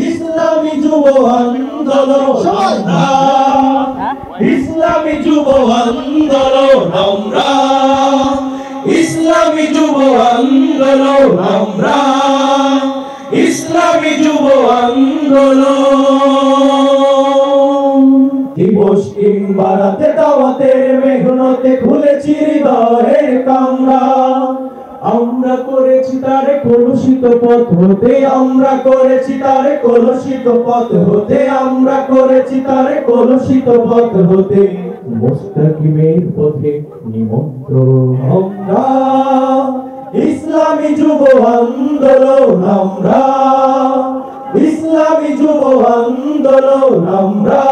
ইসলামী যুব আন্দোলন আমরা, ইসলামী যুব আন্দোলন আমরা, ইসলামী যুব আন্দোলন আমরা, ইসলামী যুব আন্দোলন। দিবস কিংবা রাতে দাওয়াতের মেহনতে খুলেছি হৃদয়ের কামরা, আমরা করেছি তারে কলুষিত পথ হতে, আমরা করেছি তারে কলুষিত পথ হতে, আমরা করেছি তারে কলুষিত পথ হতে, মুস্তাকিমের পথে নিমন্ত্রণ আমরা, ইসলামী যুব আন্দোলন আমরা, ইসলামী যুব আন্দোলন আমরা,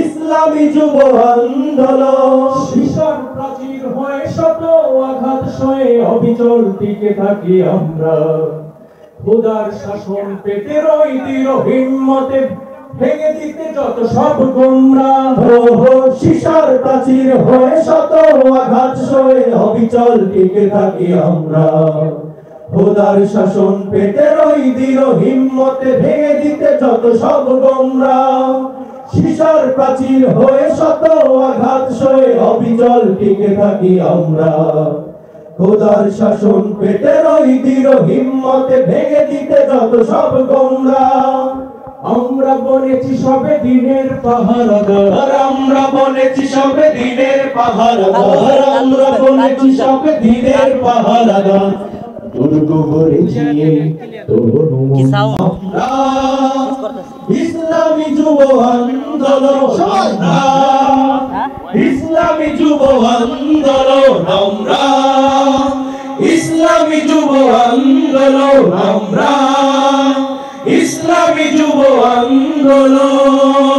ইসলামী যুব আন্দোলন। শিশার প্রাচীর হয়ে শত আঘাত সয়ে অবিচল টিকে থাকি আমরা, খোদার শাসন পেতে রই দৃঢ় হিম্মতে ভেঙে দিতে যত সব গুমরাহ। শিশার প্রাচীর হয়ে শত আঘাত সয়ে অবিচল টিকে থাকি আমরা, খোদার শাসন পেতে রই দৃঢ় হিম্মতে ভেঙে দিতে যত সব গুমরাহ। শিশার প্রাচীর হয়ে শত আঘাত সয়ে অবিচল টিকে থাকি আমরা, খোদার শাসন পেতে রই দৃঢ় হিম্মতে ভেঙে দিতে যত সব গুমরাহ। আমরা বনেছি সবে দিনের পাহারাদার, আমরা বনেছি সবে দিনের পাহারাদার, আমরা বনেছি সবে দিনের পাহারাদার। দুর্গ গড়েছি তরুণ আমরা, ইসলামী যুব আন্দোলন আমরা, ইসলামী যুব আন্দোলন আমরা, ইসলামী যুব আন্দোলন আমরা, ইসলামী যুব আন্দোলন।